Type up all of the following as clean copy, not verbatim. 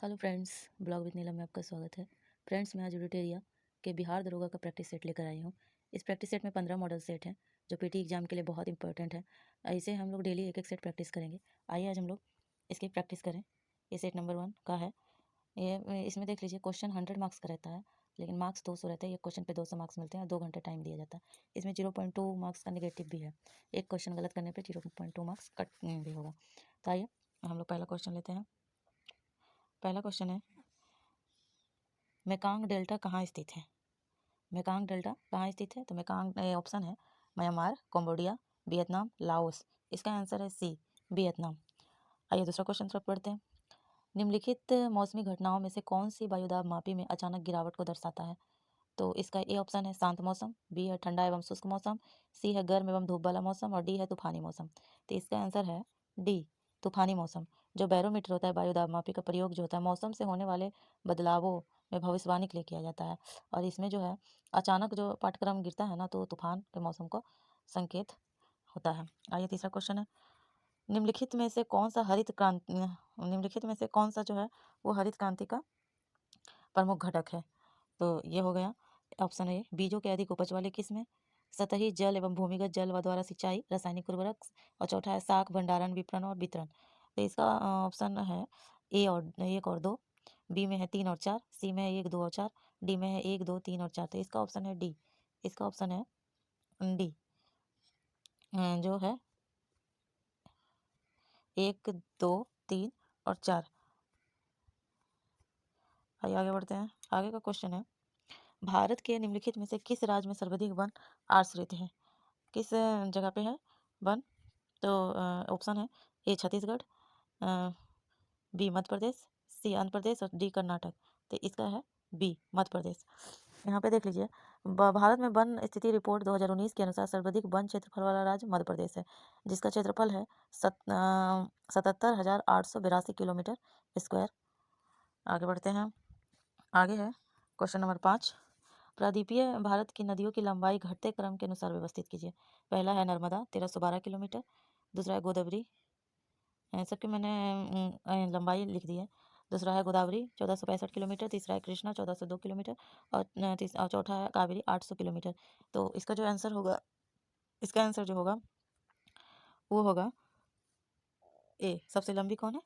Hello friends, blog with नीलम में आपका स्वागत है। फ्रेंड्स, मैं आज एडिटोरिया के बिहार दरोगा का प्रैक्टिस सेट लेकर आई हूँ। इस प्रैक्टिस सेट में 15 मॉडल सेट हैं जो पीटी एग्जाम के लिए बहुत इंपॉर्टेंट है। ऐसे हम लोग डेली एक एक सेट प्रैक्टिस करेंगे। आइए आज हम लोग इसकी प्रैक्टिस करें। ये सेट नंबर 1 का है। ये इसमें देख लीजिए, क्वेश्चन 100 मार्क्स का रहता है, लेकिन मार्क्स 200 रहते हैं। एक क्वेश्चन पे 200 मार्क्स मिलते हैं और 2 घंटे टाइम दिया जाता है। इसमें 0.2 मार्क्स का नेगेटिव भी है। एक क्वेश्चन गलत करने पर 0.2 मार्क्स कट भी होगा। तो आइए हम लोग पहला क्वेश्चन लेते हैं। पहला क्वेश्चन है, मेकांग डेल्टा कहाँ स्थित है? मेकांग डेल्टा कहाँ स्थित है? तो मेकांग ऑप्शन है म्यांमार, कंबोडिया, वियतनाम, लाओस। इसका आंसर है सी, वियतनाम। आइए दूसरा क्वेश्चन तरफ पढ़ते हैं। निम्नलिखित मौसमी घटनाओं में से कौन सी वायुदाब मापी में अचानक गिरावट को दर्शाता है? तो इसका ए ऑप्शन है शांत मौसम, बी है ठंडा एवं शुष्क मौसम, सी है गर्म एवं धूप वाला मौसम और डी है तूफानी मौसम। तो इसका आंसर है डी, तूफानी मौसम। जो बैरोमीटर होता है, वायुदाब मापी का प्रयोग जो होता है मौसम से होने वाले बदलावों में भविष्यवाणी के लिए किया जाता है। और इसमें जो है अचानक जो पाठ्यक्रम गिरता है ना, तो तूफान के मौसम को संकेत होता है। आइए तीसरा क्वेश्चन है, निम्नलिखित में से कौन सा निम्नलिखित में से कौन सा जो है वो हरित क्रांति का प्रमुख घटक है? तो ये हो गया ऑप्शन ए, बीजों के अधिक उपज वाले किस्में, सतही जल एवं भूमिगत जल व द्वारा सिंचाई, रासायनिक उर्वरक, और चौथा है साख भंडारण, विपणन और वितरण। तो इसका ऑप्शन है ए और 1 और 2, बी में है 3 और 4, सी में है 1 2 और 4, डी में है 1 2 3 और 4। तो इसका ऑप्शन है डी। इसका ऑप्शन है डी, जो है 1 2 3 और 4। आइए आगे बढ़ते हैं। आगे का क्वेश्चन है, भारत के निम्नलिखित में से किस राज्य में सर्वाधिक वन आश्रित है? किस जगह पे है वन? तो ऑप्शन है ए छत्तीसगढ़, बी मध्य प्रदेश, सी आंध्र प्रदेश और डी कर्नाटक। तो इसका है बी, मध्य प्रदेश। यहाँ पे देख लीजिए, भारत में वन स्थिति रिपोर्ट 2019 के अनुसार सर्वाधिक वन क्षेत्रफल वाला राज्य मध्य प्रदेश है, जिसका क्षेत्रफल है 77,882 किलोमीटर स्क्वायर। आगे बढ़ते हैं। आगे है क्वेश्चन नंबर 5, प्रायद्वीपीय भारत की नदियों की लंबाई घटते क्रम के अनुसार व्यवस्थित कीजिए। पहला है नर्मदा 1312 किलोमीटर, दूसरा है गोदावरी, सबकी मैंने लंबाई लिख दी है। दूसरा है गोदावरी 1465 किलोमीटर, तीसरा है कृष्णा 1402 किलोमीटर और चौथा है कावेरी 800 किलोमीटर। तो इसका जो आंसर होगा, इसका आंसर जो होगा वो होगा ए, सबसे लंबी कौन है?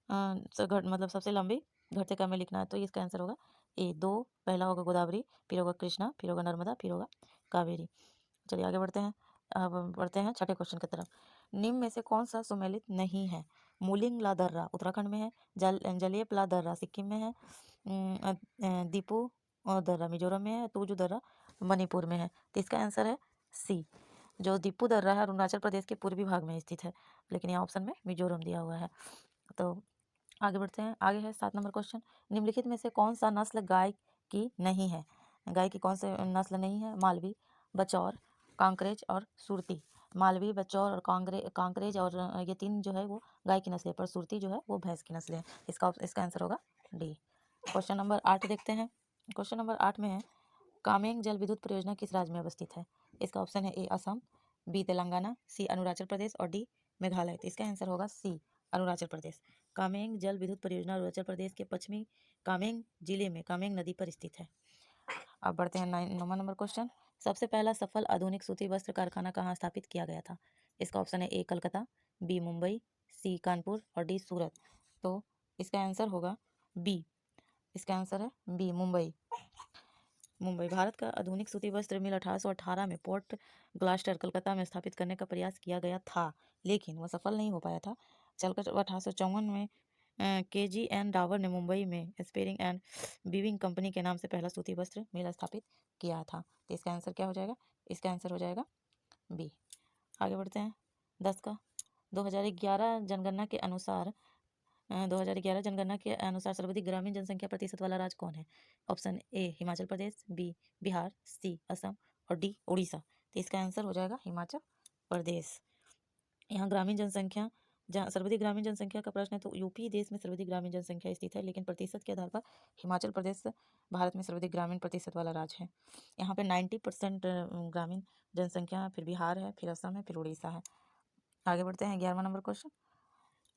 मतलब सबसे लंबी घटते क्रम में लिखना है, तो इसका आंसर होगा ए 2। पहला होगा गोदावरी, फिर होगा कृष्णा, फिर होगा नर्मदा, फिर होगा कावेरी। चलिए आगे बढ़ते हैं। अब बढ़ते हैं छठे क्वेश्चन की तरफ। निम्न में से कौन सा सुमेलित नहीं है? मूलिंग ला दर्रा उत्तराखंड में है, जलेब ला दर्रा सिक्किम में है, दीपू दर्रा मिजोरम में है, तूजू दर्रा मणिपुर में है। तो इसका आंसर है सी, जो दीपू दर्रा है अरुणाचल प्रदेश के पूर्वी भाग में स्थित है, लेकिन यहाँ ऑप्शन में मिजोरम दिया हुआ है। तो आगे बढ़ते हैं। आगे है 7 नंबर क्वेश्चन, निम्नलिखित में से कौन सा नस्ल गाय की नहीं है? गाय की कौन से नस्ल नहीं है? मालवी, बचौर, कांकरेज और सुरती। मालवी, बचौर और कांकरेज और ये 3 जो है वो गाय की नस्ल है, पर सुरती जो है वो भैंस की नस्ल है। इसका आंसर होगा डी। क्वेश्चन नंबर 8 देखते हैं। क्वेश्चन नंबर 8 में है, कामेंग जल विद्युत परियोजना किस राज्य में अवस्थित है? इसका ऑप्शन है ए असम, बी तेलंगाना, सी अरुणाचल प्रदेश और डी मेघालय। तो इसका आंसर होगा सी, अरुणाचल प्रदेश। कामेंग जल विद्युत परियोजना अरुणाचल प्रदेश के पश्चिमी कामेंग जिले में कामेंग नदी पर स्थित है। अब बढ़ते हैं 9वां नंबर क्वेश्चन, सबसे पहला सफल आधुनिक सूती वस्त्र कारखाना कहाँ स्थापित किया गया था? इसका ऑप्शन है ए कलकत्ता, बी मुंबई, सी कानपुर और डी सूरत। तो इसका आंसर होगा बी। इसका आंसर है बी, मुंबई। मुंबई। भारत का आधुनिक सूती वस्त्र मिल 1818 में पोर्ट ग्लास्टर कलकत्ता में स्थापित करने का प्रयास किया गया था, लेकिन वह सफल नहीं हो पाया था। चलकर 1854 में KGN डावर ने मुंबई में स्पेरिंग एंड वीविंग कंपनी के नाम से पहला सूती वस्त्र मिल स्थापित किया था। तो इसका आंसर क्या हो जाएगा? इसका आंसर हो जाएगा बी। आगे बढ़ते हैं 10 का। 2011 जनगणना के अनुसार 2011 जनगणना के अनुसार सर्वाधिक ग्रामीण जनसंख्या प्रतिशत वाला राज्य कौन है? Option A Himachal Pradesh, B Bihar, C Assam और डी उड़ीसा। तो इसका आंसर हो जाएगा हिमाचल प्रदेश। यहाँ ग्रामीण जनसंख्या, जहाँ सर्वाधिक ग्रामीण जनसंख्या का प्रश्न है तो यूपी देश में सर्वाधिक ग्रामीण जनसंख्या स्थित है, लेकिन प्रतिशत के आधार पर हिमाचल प्रदेश भारत में सर्वाधिक ग्रामीण प्रतिशत वाला राज्य है। यहाँ पे 90% ग्रामीण जनसंख्या, फिर बिहार है, फिर असम है, फिर उड़ीसा है। आगे बढ़ते हैं 11वां नंबर क्वेश्चन,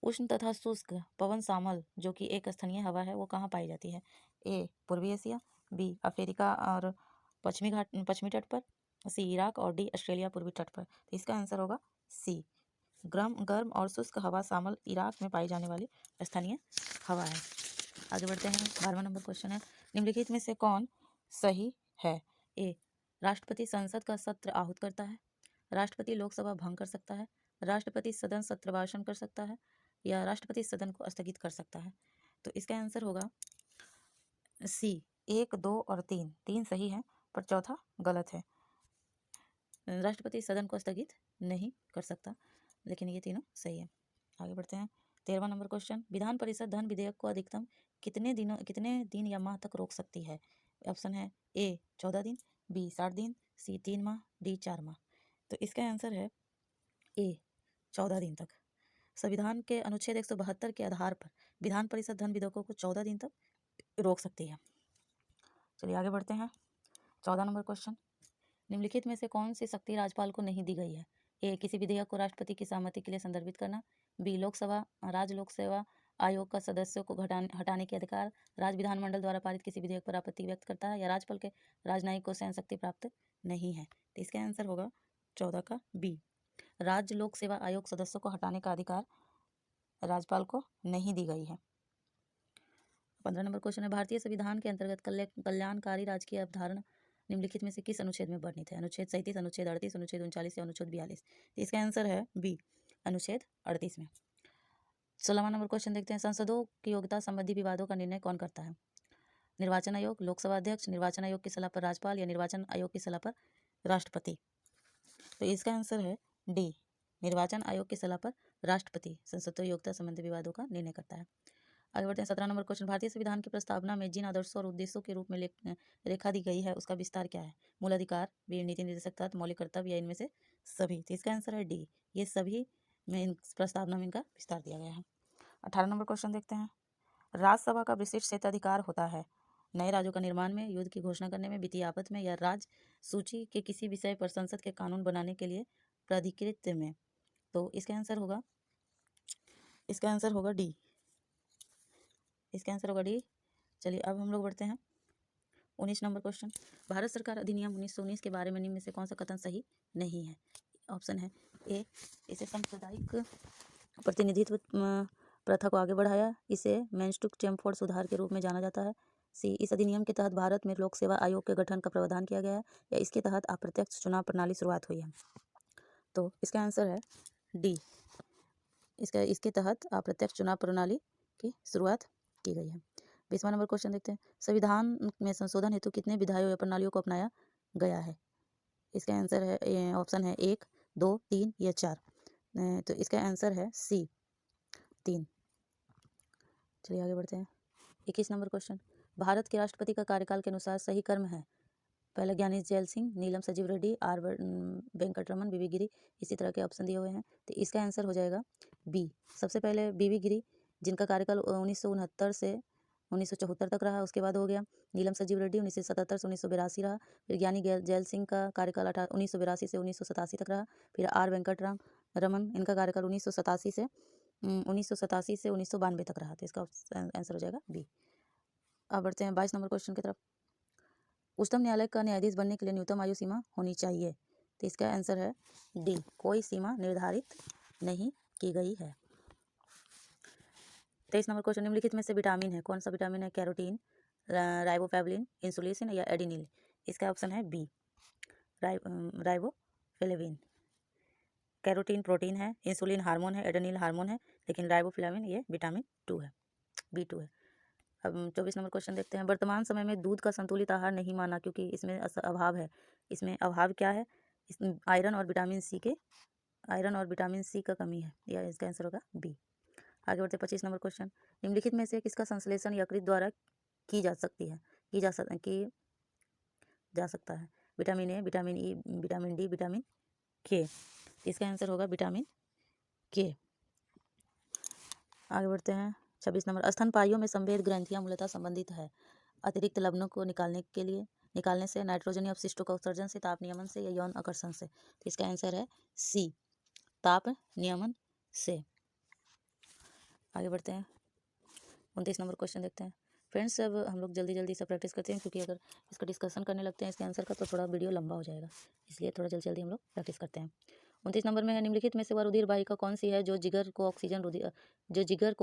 उष्ण तथा शुष्क पवन सामल जो कि एक स्थानीय हवा है वो कहाँ पाई जाती है? ए पूर्वी एशिया, बी अफ्रीका और पश्चिमी तट पर, सी इराक और डी ऑस्ट्रेलिया पूर्वी तट पर। तो इसका आंसर होगा सी। गर्म और शुष्क हवा सामल इराक में पाई जाने वाली स्थानीय हवा है। आगे बढ़ते हैं। 12वां नंबर क्वेश्चन है, निम्नलिखित में से कौन सही है? ए राष्ट्रपति संसद का सत्र आहूत करता है, राष्ट्रपति लोकसभा भंग कर सकता है, राष्ट्रपति सदन सत्र भाषण कर सकता है, या राष्ट्रपति सदन को स्थगित कर सकता है। तो इसका आंसर होगा सी। 1, 2 और 3 तीन सही है पर चौथा गलत है। राष्ट्रपति सदन को स्थगित नहीं कर सकता, लेकिन ये तीनों सही है। आगे बढ़ते हैं। 13वां नंबर क्वेश्चन, विधान परिषद धन विधेयक को अधिकतम कितने दिन या माह तक रोक सकती है? ऑप्शन है ए 14 दिन, बी 60 दिन, सी 3 माह, डी 4 माह। तो इसका आंसर है ए 14 दिन तक। संविधान के अनुच्छेद 172 के आधार पर विधान परिषद धन विधेयकों को 14 दिन तक रोक सकती है। चलिए आगे बढ़ते हैं। 14 नंबर क्वेश्चन, निम्नलिखित में से कौन सी शक्ति राज्यपाल को नहीं दी गई है? ए किसी विधेयक को राष्ट्रपति की सहमति के लिए संदर्भित करना, बी लोकसभा राज्य लोक सेवा आयोग का सदस्यों को हटाने के अधिकार, राज्य विधानमंडल द्वारा पारित किसी विधेयक पर आपत्ति व्यक्त करता है, या राज्यपाल के राजनयिक को सहन शक्ति प्राप्त नहीं है। तो इसका आंसर होगा 14 का बी। राज्य लोक सेवा आयोग सदस्यों को हटाने का अधिकार राज्यपाल को नहीं दी गई है। 15 नंबर क्वेश्चन है, भारतीय संविधान के अंतर्गत कल्याणकारी राज्य की अवधारणा निम्नलिखित में से किस अनुच्छेद में वर्णित है? अनुच्छेद 37, अनुच्छेद 38, अनुच्छेद 39 या अनुच्छेद 42। इसका आंसर है बी अनुच्छेद 38 में। 16वां नंबर क्वेश्चन देखते हैं, संसदों की योग्यता संबंधी विवादों का निर्णय कौन करता है? निर्वाचन आयोग, लोकसभा अध्यक्ष, निर्वाचन आयोग की सलाह पर राज्यपाल, या निर्वाचन आयोग की सलाह पर राष्ट्रपति। तो इसका आंसर है डी निर्वाचन आयोग की सलाह पर राष्ट्रपति संसदीय योग्यता संबंधी विवादों का निर्णय करता है। आगे बढ़ते हैं। 17 नंबर क्वेश्चन, भारतीय संविधान की प्रस्तावना में जिन आदर्शों और उद्देश्यों के रूप में रेखा दी गई है उसका विस्तार क्या है? मूल अधिकार, नीति निर्देशक तत्व, मौलिक कर्तव्य, या इनमें से सभी। तो इसका आंसर है डी, ये सभी में इन प्रस्तावना में इनका विस्तार दिया गया है। 18 नंबर क्वेश्चन देखते हैं, राज्यसभा का विशिष्ट क्षेत्राधिकार होता है नए राज्यों का निर्माण में, युद्ध की घोषणा करने में, वित्तीय आपत्ति में, या राज्य सूची के किसी विषय पर संसद के कानून बनाने के लिए प्राधिकृत में। तो इसका आंसर होगा डी। इसका आंसर होगा डी। चलिए अब हम लोग बढ़ते हैं। 19 नंबर क्वेश्चन, भारत सरकार अधिनियम 1919 के बारे में निम्न में से कौन सा कथन सही नहीं है? ऑप्शन है ए इसे सांप्रदायिक प्रतिनिधित्व प्रथा को आगे बढ़ाया, इसे मेंस्टुक चेमफोर्ड सुधार के रूप में जाना जाता है, सी इस अधिनियम के तहत भारत में लोक सेवा आयोग के गठन का प्रावधान किया गया है, या इसके तहत अप्रत्यक्ष चुनाव प्रणाली शुरुआत हुई है। तो इसका आंसर है डी, इसके तहत अप्रत्यक्ष चुनाव प्रणाली की शुरुआत की गई है। 20वां नंबर क्वेश्चन देखते हैं, संविधान में संशोधन हेतु कितने विधायी या प्रणालियों को अपनाया गया है? इसका आंसर है ऑप्शन है 1, 2, 3 या 4। तो इसका आंसर है सी 3। चलिए आगे बढ़ते हैं। 21 नंबर क्वेश्चन, भारत के राष्ट्रपति का कार्यकाल के अनुसार सही क्रम है? पहले ज्ञानेश जैल सिंह, नीलम सजीव रेड्डी, आर वेंकटरमन, बीवी गिरी, इसी तरह के ऑप्शन दिए हुए हैं। तो इसका आंसर हो जाएगा बी। सबसे पहले बीवी गिरी, जिनका कार्यकाल 1969 से 1974 तक रहा। उसके बाद हो गया नीलम सजीव रेड्डी, 1977 से 1982 रहा। फिर ज्ञानी जैल सिंह का कार्यकाल 1982 से 1987 तक रहा। फिर आर वेंकटराम रमन, इनका कार्यकाल 1987 से 1992 तक रहा। तो इसका आंसर हो जाएगा बी। अब बढ़ते हैं 22 नंबर क्वेश्चन की तरफ, उच्चतम न्यायालय का न्यायाधीश बनने के लिए न्यूनतम आयु सीमा होनी चाहिए। तो इसका आंसर है डी, कोई सीमा निर्धारित नहीं की गई है। 23 नंबर क्वेश्चन, निम्नलिखित में से विटामिन है, कौन सा विटामिन है? कैरोटीन, राइबोफ्लेविन, इंसुलिन या एडिनिल। इसका ऑप्शन है बी, राइबोफ्लेविन। कैरोटीन प्रोटीन है, इंसुलिन हार्मोन है, एडेनिल हार्मोन है, लेकिन राइबोफ्लेविन ये विटामिन 2 है, B2 है। अब 24 नंबर क्वेश्चन देखते हैं, वर्तमान समय में दूध का संतुलित आहार नहीं माना क्योंकि इसमें अभाव है। इसमें अभाव क्या है? इसमें आयरन और विटामिन सी का कमी है, या इसका आंसर होगा बी। आगे बढ़ते 25 नंबर क्वेश्चन, निम्नलिखित में से किसका संश्लेषण यकृत द्वारा की जा सकता है? Vitamin A, vitamin E, vitamin D, vitamin के। इसका आंसर होगा विटामिन के। आगे बढ़ते हैं 26 नंबर, स्तनपाइयों में संवेद ग्रंथियां मूलतः संबंधित है अतिरिक्त लवणों को निकालने से, नाइट्रोजनी अपशिष्टों का उत्सर्जन से, ताप नियमन से, या यौन आकर्षण से। तो इसका आंसर है सी, ताप नियमन से। आगे बढ़ते हैं, 29 नंबर क्वेश्चन देखते हैं। फ्रेंड्स अब हम लोग जल्दी जल्दी से प्रैक्टिस करते हैं, क्योंकि अगर इसका डिस्कशन करने लगते हैं इसके आंसर का तो थोड़ा वीडियो लंबा हो जाएगा, इसलिए थोड़ा जल्दी जल्दी हम लोग प्रैक्टिस करते हैं। 29 नंबर में है, निम्नलिखित में से वह रुधिर वाहिका कौन सी है जो जिगर को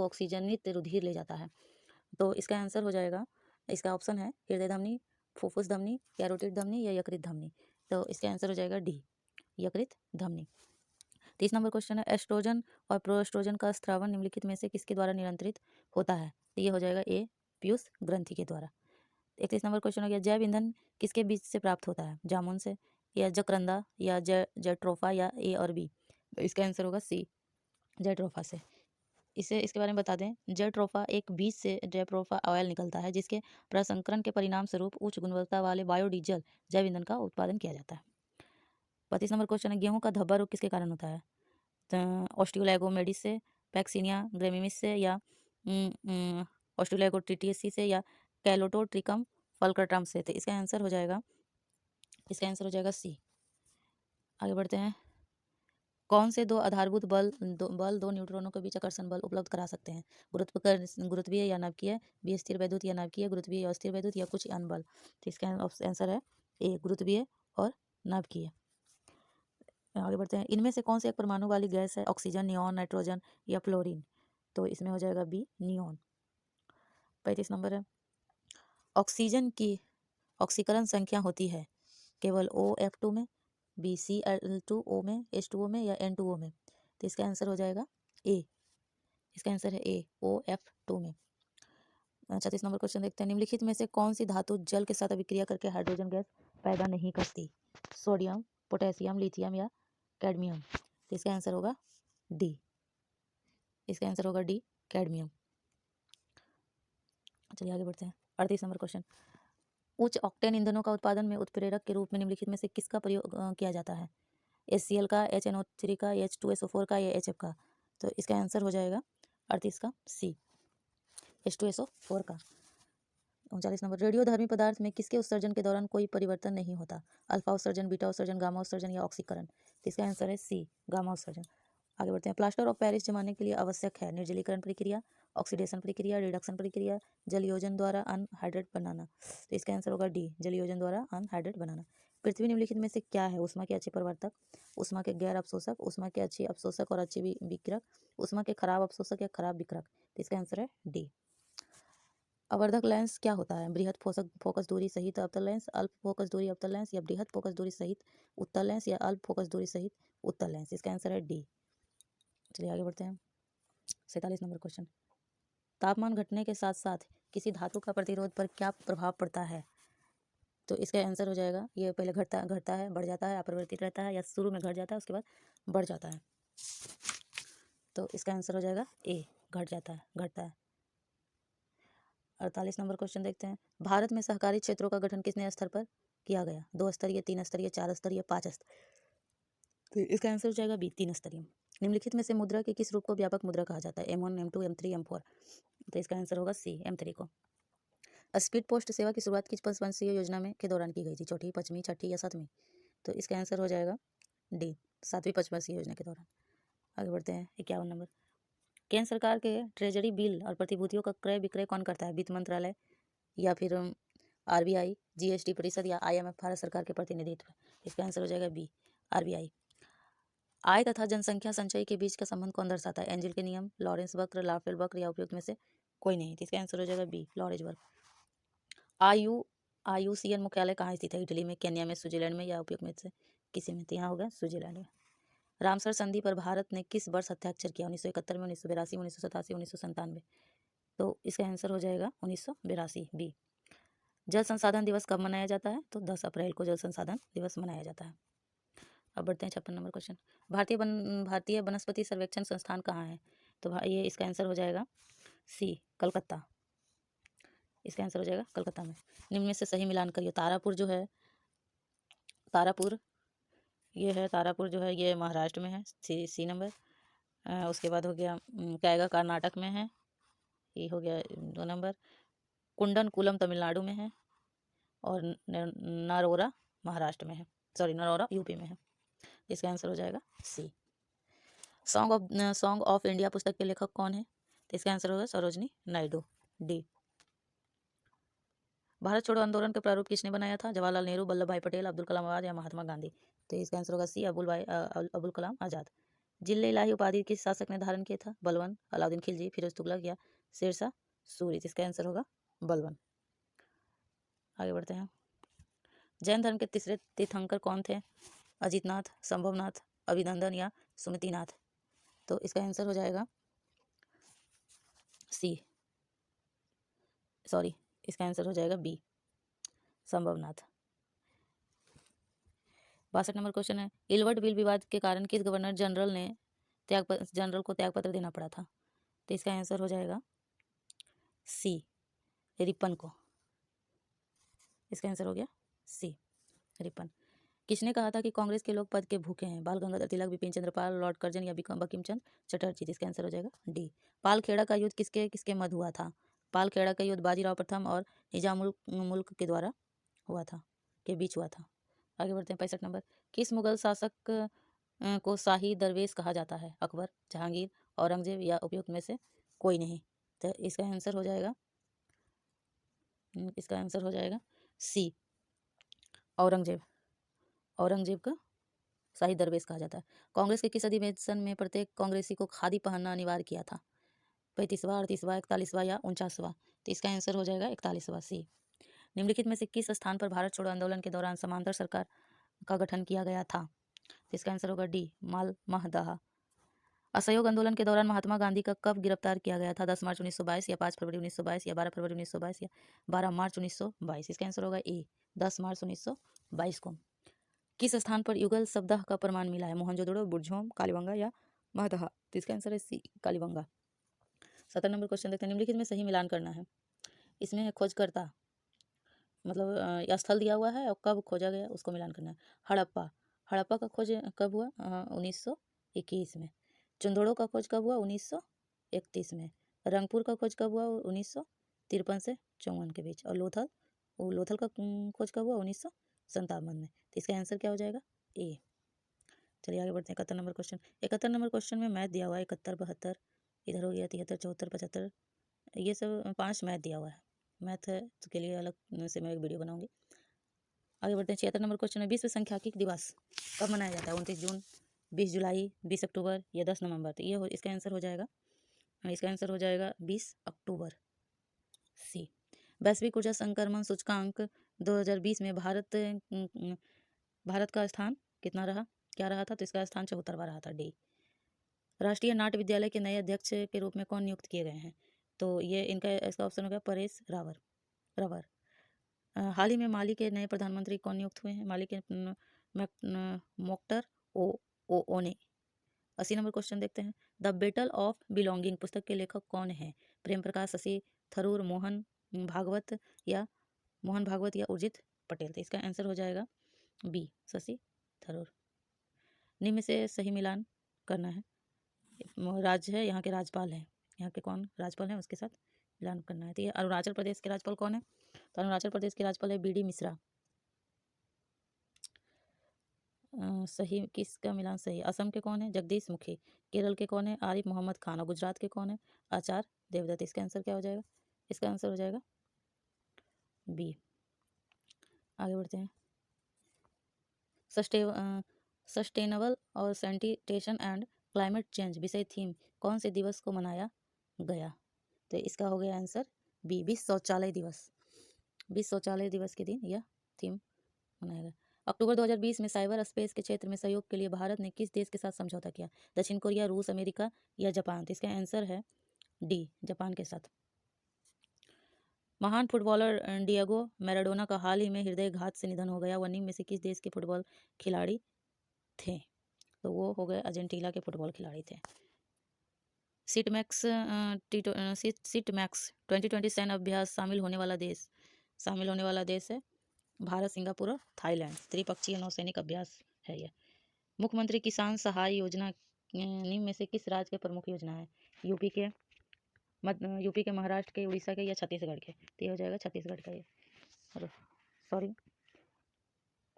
ऑक्सीजनित रुधिर ले जाता है? तो इसका आंसर हो जाएगा, इसका ऑप्शन है हृदय धमनी, फुफ्फुस धमनी, कैरोटिड धमनी या यकृत धमनी। तो इसका आंसर हो जाएगा डी, यकृत धमनी। 30 नंबर क्वेश्चन है, एस्ट्रोजन और प्रोएस्ट्रोजन का स्रावन निम्नलिखित में से किसके द्वारा नियंत्रित होता है? तो ये हो जाएगा ए, पीयूष ग्रंथि के द्वारा। 31 नंबर क्वेश्चन हो गया, जैव ईंधन किसके बीज से प्राप्त होता है? जामुन से या जकरंदा या जेट्रोफा या ए और बी? तो इसका आंसर होगा सी, जेट्रोफा से। इसके बारे में बता दें, जेट्रोफा एक बीज से जेट्रोफा ऑयल निकलता है, जिसके प्रसंस्करण के परिणाम स्वरूप उच्च गुणवत्ता वाले बायोडीजल जैव ईंधन का उत्पादन किया जाता है। 32 नंबर क्वेश्चन है, गेहूं का धब्बा रोग किसके कारण होता है? ऑस्टियोलाइगोमेडिस से, पैक्सिनिया ग्रेमिमिस से या ऑस्टियोलाइगोट्रिटियसी से या कैलोटोट्रिकम फल्क्रटम से? तो इसका आंसर हो जाएगा सी। आगे बढ़ते हैं, कौन से दो आधारभूत बल दो न्यूट्रॉनों के बीच आकर्षण बल उपलब्ध करा सकते हैं? गुरुत्वीय या नाभिकीय, बी स्थिर वैद्युत या नाभिकीय, गुरुत्वीय या अस्थिर वैद्युत या कुछ अन्य बल? तो इसका आंसर है ए, गुरुत्वीय और नाभिकीय। आगे बढ़ते हैं, इनमें से कौन से एक परमाणु वाली गैस है? ऑक्सीजन, नियॉन, नाइट्रोजन या फ्लोरीन? तो इसमें हो जाएगा बी, नियॉन। 35 नंबर है, ऑक्सीजन की ऑक्सीकरण संख्या होती है केवल OF2 में, BCl2O में, H2O में या N2O में? तो इसका आंसर हो जाएगा ए, इसका आंसर है ए, OF2 में। 36 नंबर क्वेश्चन देखते हैं, निम्नलिखित में से कौन सी धातु जल के साथ अभिक्रिया करके हाइड्रोजन गैस पैदा नहीं करती? सोडियम, पोटेशियम, लिथियम या कैडमियम? तो इसका आंसर होगा डी, इसका आंसर होगा डी, कैडमियम। चलिए आगे बढ़ते हैं, 38 नंबर क्वेश्चन, उच्च ऑक्टेन ईंधनों का उत्पादन में उत्प्रेरक के रूप में निम्नलिखित में से किसका प्रयोग किया जाता है? HCl का, HNO3 का, H2SO4 का या HF का? तो इसका आंसर हो जाएगा 38 का सी, H2SO4 का। 39 नंबर, रेडियोधर्मी पदार्थ में किसके उत्सर्जन के दौरान कोई परिवर्तन नहीं होता? अल्फा उत्सर्जन, बीटा उत्सर्जन, गामा उत्सर्जन या ऑक्सीकरण? तो इसका आंसर है सी, गामा उत्सर्जन। आगे बढ़ते हैं, प्लास्टर ऑफ पेरिस जमाने के लिए आवश्यक है निर्जलीकरण प्रक्रिया, ऑक्सीडेशन प्रक्रिया, रिडक्शन प्रक्रिया, जलयोजन द्वारा अनहाइड्रेट बनाना? तो इसका आंसर होगा डी, जलयोजन द्वारा अनहाइड्रेट बनाना। पृथ्वी निम्नलिखित में से क्या है? उष्मा के अच्छे प्रवर्तक, उष्मा के गैर अपशोषक, उष्मा के अच्छी अपशोषक और अच्छी विकिरक, उष्मा के खराब अपशोषक या खराब विकिरक? तो इसका आंसर है डी। अवर्धक लेंस क्या होता है? बृहद फोकस दूरी सहित अवतल लेंस, अल्प फोकस दूरी अवतल लेंस या बृहद फोकस दूरी सहित उत्तल लेंस या अल्प फोकस दूरी सहित उत्तल लेंस? इसका आंसर है डी। चलिए आगे बढ़ते हैं, 47 नंबर क्वेश्चन, तापमान घटने के साथ साथ किसी धातु का प्रतिरोध पर क्या प्रभाव पड़ता है? तो इसका आंसर हो जाएगा, ये पहले घटता है, बढ़ जाता है, अपरिवर्तित रहता है, या शुरू में घट जाता है उसके बाद बढ़ जाता है? तो इसका आंसर हो जाएगा ए, घट जाता है, घटता है। 48 नंबर क्वेश्चन देखते हैं, भारत में सहकारी क्षेत्रों का गठन कितने स्तर पर किया गया? 2 स्तरीय, 3 स्तरीय, 4 स्तरीय, 5 स्तरीय? तो इसका आंसर हो जाएगा बी, 3 स्तरीय। निम्नलिखित में से मुद्रा के किस रूप को व्यापक मुद्रा कहा जाता है? M1, M2, M3, M4? तो इसका आंसर होगा सी, M3 को। स्पीड पोस्ट सेवा की शुरुआत किस पंचवर्षीय योजना में के दौरान की गई थी? चौथी, पांचवी, छठी या सातवीं? तो इसका आंसर हो जाएगा डी, 7वीं पंचवर्षीय योजना के दौरान। आगे बढ़ते हैं, 51 नंबर, केंद्र सरकार के ट्रेजरी बिल और प्रतिभूतियों का क्रय विक्रय कौन करता है? वित्त मंत्रालय या फिर RBI, GST परिषद या IMF, भारत सरकार के प्रतिनिधित्व? इसका आंसर हो जाएगा बी, RBI। आय तथा जनसंख्या संचय के बीच का संबंध कौन दर्शाता है? एंजिल के नियम, लॉरेंस वक्र, लाफेल वक्र या उपयुक्त में से कोई नहीं? तो इसका आंसर हो जाएगा बी, लॉरेंस वक्र। IUCN मुख्यालय कहाँ स्थित है? इटली में, केन्या में, स्विट्जरलैंड में या उपयुक्त में से किसी में? तो यहाँ होगा स्विट्जरलैंड में। रामसर संधि पर भारत ने किस वर्ष हस्ताक्षर किया? 1971 में, 1982, 1987, 1997? तो इसका आंसर हो जाएगा 1982, बी। जल संसाधन दिवस कब मनाया जाता है? तो 10 अप्रैल को जल संसाधन दिवस मनाया जाता है। अब बढ़ते हैं 56 नंबर क्वेश्चन, भारतीय वनस्पति सर्वेक्षण संस्थान कहाँ है? तो ये इसका आंसर हो जाएगा सी, कलकत्ता। इसका आंसर हो जाएगा कलकत्ता में। निम्न में से सही मिलान करिए। तारापुर जो है, तारापुर जो है ये महाराष्ट्र में है, सी नंबर। उसके बाद हो गया कैगा कर्नाटक में है, ये हो गया 2 नंबर। कुंडनकुलम तमिलनाडु में है और नरोरा महाराष्ट्र में है, सॉरी नरोरा यूपी में है। इसका आंसर हो जाएगा सी। सॉन्ग ऑफ इंडिया पुस्तक के लेखक कौन है? इसका आंसर होगा सरोजनी नायडू, डी। भारत छोड़ो आंदोलन के प्रारूप किसने बनाया था? जवाहरलाल नेहरू, वल्लभ भाई पटेल, अब्दुल कलाम आजाद या महात्मा गांधी? तो इसका आंसर होगा सी, अबुल कलाम आजाद। जिले इलाही उपाधि किस शासक ने धारण किया था? बलबन, अलाउद्दीन खिलजी, फिरोज तुगलक या शेरशाह सूरी? इसका आंसर होगा बलबन। आगे बढ़ते हैं। जैन धर्म के तीसरे तीर्थंकर कौन थे? अजितनाथ, संभवनाथ, अभिनंदन या सुमतिनाथ? तो इसका आंसर हो जाएगा सी, सॉरी, इसका आंसर हो जाएगा बी, संभवनाथ। 62 नंबर क्वेश्चन है, इलवर्ट बिल विवाद के कारण किस गवर्नर जनरल को त्यागपत्र देना पड़ा था? तो इसका आंसर हो जाएगा सी, रिपन को। इसका आंसर हो गया सी, रिपन। किसने कहा था कि कांग्रेस के लोग पद के भूखे हैं? बाल गंगाधर तिलक, बिपिन चंद्र पाल, लॉर्ड कर्जन या बंकिम चंद्र चटर्जी? इसका आंसर हो जाएगा डी। पालखेड़ा का युद्ध किसके किसके मध्य हुआ था? पालखेड़ा का युद्ध बाजीराव प्रथम और निजामुल मुल्क के द्वारा हुआ था, के बीच हुआ था। आगे बढ़ते हैं। 65 नंबर, किस मुगल शासक को शाही दरवेश कहा जाता है? अकबर, जहांगीर, औरंगजेब या उपयुक्त में से कोई नहीं? तो इसका आंसर हो जाएगा सी, औरंगजेब। औरंगजेब का शाही दरवेश कहा जाता है। कांग्रेस के किस अधिवेशन में प्रत्येक कांग्रेसी को खादी पहनना अनिवार्य किया था? 35वां, 38वां, 41वां या 49वां? तो इसका आंसर हो जाएगा 41वां, सी। निम्नलिखित में से किस स्थान पर भारत छोड़ो आंदोलन के दौरान समांतर सरकार का गठन किया गया था? तो इसका आंसर होगा डी, मालमहदाह। असहयोग आंदोलन के दौरान महात्मा गांधी का कब गिरफ्तार किया गया था? 10 मार्च 1922 या 5 फरवरी 1922 या 12 फरवरी 1922 या 12 मार्च 1922? इसका आंसर होगा ए, 10 मार्च 1922 को। किस स्थान पर युगल शब्द का प्रमाण मिला है? मोहनजोदड़ो, बुढ़झोम, कालीबंगा या महदहा? तो इसका आंसर है सी, कालीबंगा। 17 नंबर क्वेश्चन देखते हैं। निम्नलिखित में सही मिलान करना है। इसमें खोजकर्ता मतलब स्थल दिया हुआ है और कब खोजा गया उसको मिलान करना है। हड़प्पा, हड़प्पा का खोज कब हुआ? 1921 में। चुंदड़ों का खोज कब हुआ? 1931 में। रंगपुर का खोज कब हुआ? 1953 से 54 के बीच। और लोथल का खोज कब हुआ? 1957 में। तो इसका आंसर क्या हो जाएगा? ए। चलिए आगे बढ़ते हैं। 71 नंबर क्वेश्चन। 71 नंबर क्वेश्चन में मैथ दिया हुआ है 71, 72, इधर हो गया 73, 74, 75, ये सब 5 मैथ दिया हुआ है। मैथ के लिए अलग से मैं एक वीडियो बनाऊंगी। आगे बढ़ते हैं। 76 नंबर क्वेश्चन है, विश्व सांख्यिकी दिवस कब मनाया जाता है? 29 जून, 20 जुलाई, 20 अक्टूबर या 10 नवंबर? तो ये इसका आंसर हो जाएगा 20 अक्टूबर, सी। वैश्विक ऊर्जा संक्रमण सूचकांक 2020 में भारत का स्थान कितना रहा? क्या रहा था? तो इसका स्थान 74वां रहा था, डी। राष्ट्रीय नाट्य विद्यालय के नए अध्यक्ष के रूप में कौन नियुक्त किए गए हैं? तो ये इसका ऑप्शन हो गया परेश रावर। हाल ही में माली के नए प्रधानमंत्री कौन नियुक्त हुए हैं? माली के मोख्तार ओने। 80 नंबर क्वेश्चन देखते हैं। द बैटल ऑफ बिलोंगिंग पुस्तक के लेखक कौन है? प्रेम प्रकाश, शशि थरूर, मोहन भागवत या उर्जित पटेल? तो इसका आंसर हो जाएगा बी, शशि थरूर। निम्न में से सही मिलान करना है। राज्य है, यहाँ के राज्यपाल हैं, यहाँ के कौन राज्यपाल हैं उसके साथ मिलान करना है। तो ये अरुणाचल प्रदेश के राज्यपाल कौन है? तो अरुणाचल प्रदेश के राज्यपाल है बी.डी. मिश्रा। सही किसका मिलान सही? असम के कौन है? जगदीश मुखी। केरल के कौन है? आरिफ मोहम्मद खान। और गुजरात के कौन है? आचार्य देवदत्त। इसका आंसर क्या हो जाएगा? इसका आंसर हो जाएगा बी। आगे बढ़ते हैं। सस्टेनेबल और सैनिटेशन एंड क्लाइमेट चेंज विषय थीम कौन से दिवस को मनाया गया? तो इसका हो गया आंसर बी, विश्व शौचालय दिवस। विश्व शौचालय दिवस के दिन यह थीम मनाया गया। अक्टूबर 2020 में साइबर स्पेस के क्षेत्र में सहयोग के लिए भारत ने किस देश के साथ समझौता किया? दक्षिण कोरिया, रूस, अमेरिका या जापान? तो इसका आंसर है डी, जापान के साथ। महान फुटबॉलर डिएगो मैराडोना का हाल ही में हृदयघात से निधन हो गया। वह निम्न में से किस देश के फुटबॉल खिलाड़ी थे? तो वो हो गए अर्जेंटीना के फुटबॉल खिलाड़ी थे। सीटमैक्स 2020 सैन्य अभ्यास शामिल होने वाला देश है भारत, सिंगापुर और थाईलैंड। त्रिपक्षीय नौसैनिक अभ्यास है यह। मुख्यमंत्री किसान सहाय योजना निम्न में से किस राज्य के प्रमुख योजना है? यूपी के, महाराष्ट्र के, उड़ीसा के या छत्तीसगढ़ के? तो ये हो जाएगा छत्तीसगढ़ का ये। सॉरी,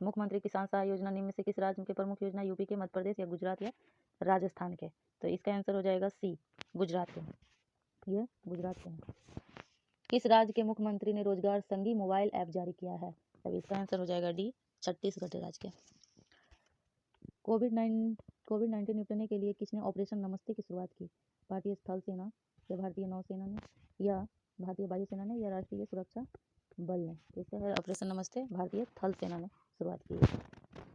मुख्यमंत्री किसान सहाय योजना निम्न में से किस राज्य के प्रमुख योजना? यूपी के, मध्य प्रदेश या गुजरात या राजस्थान के? तो इसका आंसर हो जाएगा सी, गुजरात के। ये गुजरात के हैं। किस राज्य के मुख्यमंत्री ने रोजगार संगी मोबाइल ऐप जारी किया है? तब इसका आंसर हो जाएगा डी, छत्तीसगढ़ राज्य के। कोविड-19 निपटने के लिए किसने ऑपरेशन नमस्ते की शुरुआत की? भारतीय स्थल सेना या भारतीय नौसेना ने या भारतीय वायुसेना ने या राष्ट्रीय सुरक्षा बल ने? इसका है ऑपरेशन नमस्ते भारतीय थल सेना ने शुरुआत की है।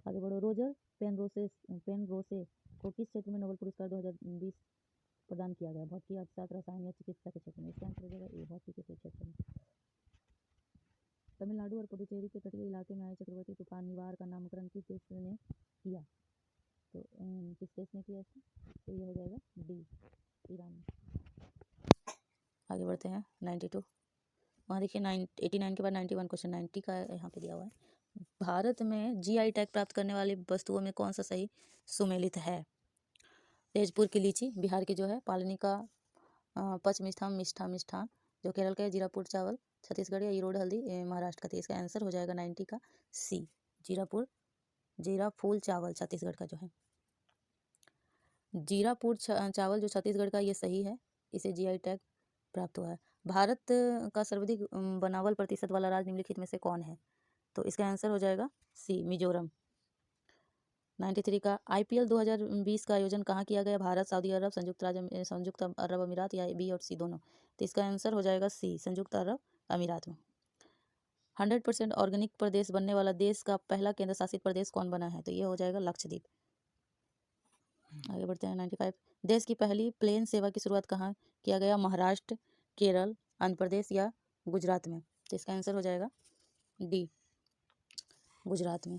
आगे बढ़ो। रोजर पेनरोसे को किस क्षेत्र में नोबेल पुरस्कार 2020 प्रदान किया गया? भौतिकी, अर्थशास्त्र, रसायन या चिकित्सा के क्षेत्र में? इसका आंसर हो जाएगा ए, भौतिकी के क्षेत्र में। तमिलनाडु और पुडुचेरी के तटीय इलाके में आए चक्रवाती तूफान निवार का नामकरण किस देश ने किया? तो किस देश ने किया इसका? तो ये हो जाएगा डी, ईरान। आगे बढ़ते हैं 92। वहाँ देखिए 89 के बाद 91 क्वेश्चन 90 का यहाँ पे दिया हुआ है। भारत में जीआई टैग प्राप्त करने वाली वस्तुओं में कौन सा सही सुमेलित है? तेजपुर की लीची, बिहार की जो है पालनी का मिष्ठान, जो केरल का है जीरापुर चावल, छत्तीसगढ़ या ईरोड हल्दी महाराष्ट्र का। तो इसका आंसर हो जाएगा 90 का सी, जीराफूल चावल छत्तीसगढ़ का जो है। जीरापुर चावल जो छत्तीसगढ़ का, ये सही है, इसे जीआई टैग प्राप्त हुआ है। भारत का सर्वाधिक बनावल प्रतिशत वाला राज्य निम्नलिखित में से कौन है? तो इसका आंसर हो जाएगा सी, मिजोरम। 93 का आईपीएल 2020 का आयोजन कहाँ किया गया? भारत, सऊदी अरब, संयुक्त अरब अमीरात या बी और सी दोनों? तो इसका आंसर हो जाएगा सी, संयुक्त अरब अमीरात में। 100% ऑर्गेनिक प्रदेश बनने वाला देश का पहला केंद्र शासित प्रदेश कौन बना है? तो ये हो जाएगा लक्षद्वीप। आगे बढ़ते हैं 95। देश की पहली प्लेन सेवा की शुरुआत कहाँ किया गया? महाराष्ट्र, केरल, आंध्र प्रदेश या गुजरात में? तो इसका आंसर हो जाएगा डी, गुजरात में।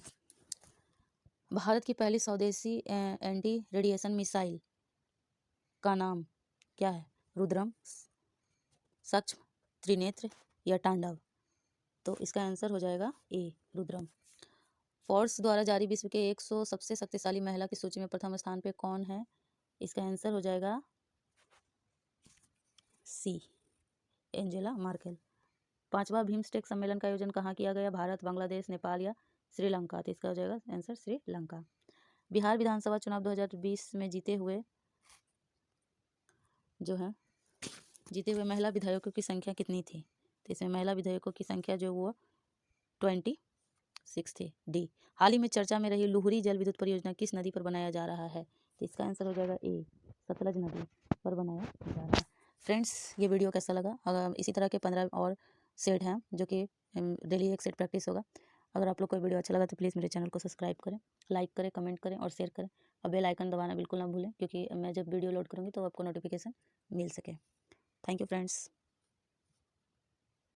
भारत की पहली स्वदेशी एंटी रेडिएशन मिसाइल का नाम क्या है? रुद्रम, सक्षम, त्रिनेत्र या तांडव? तो इसका आंसर हो जाएगा ए, रुद्रम। फोर्ब्स द्वारा जारी विश्व के 100 सबसे शक्तिशाली महिला की सूची में प्रथम स्थान पे कौन है? इसका आंसर हो जाएगा सी, एंजेला मार्केल। 5वां बिम्स्टेक सम्मेलन का आयोजन कहाँ किया गया? भारत, बांग्लादेश, नेपाल या श्रीलंका? तो इसका हो जाएगा आंसर श्रीलंका। बिहार विधानसभा चुनाव 2020 में जीते हुए महिला विधायकों की संख्या कितनी थी? तो इसमें महिला विधायकों की संख्या जो वो 26 थी, डी। हाल ही में चर्चा में रही लुहरी जल विद्युत परियोजना किस नदी पर बनाया जा रहा है? तो इसका आंसर हो जाएगा ए, सतलज नदी पर बनाया जा रहा है। फ्रेंड्स, ये वीडियो कैसा लगा? अगर इसी तरह के 15 और सेट हैं जो कि डेली एक सेट प्रैक्टिस होगा। अगर आप लोग को वीडियो अच्छा लगा तो प्लीज़ मेरे चैनल को सब्सक्राइब करें, लाइक करें, कमेंट करें और शेयर करें, और बेल आइकन दबाना बिल्कुल ना भूलें, क्योंकि मैं जब वीडियो लोड करूँगी तो आपको नोटिफिकेशन मिल सके। Thank you friends.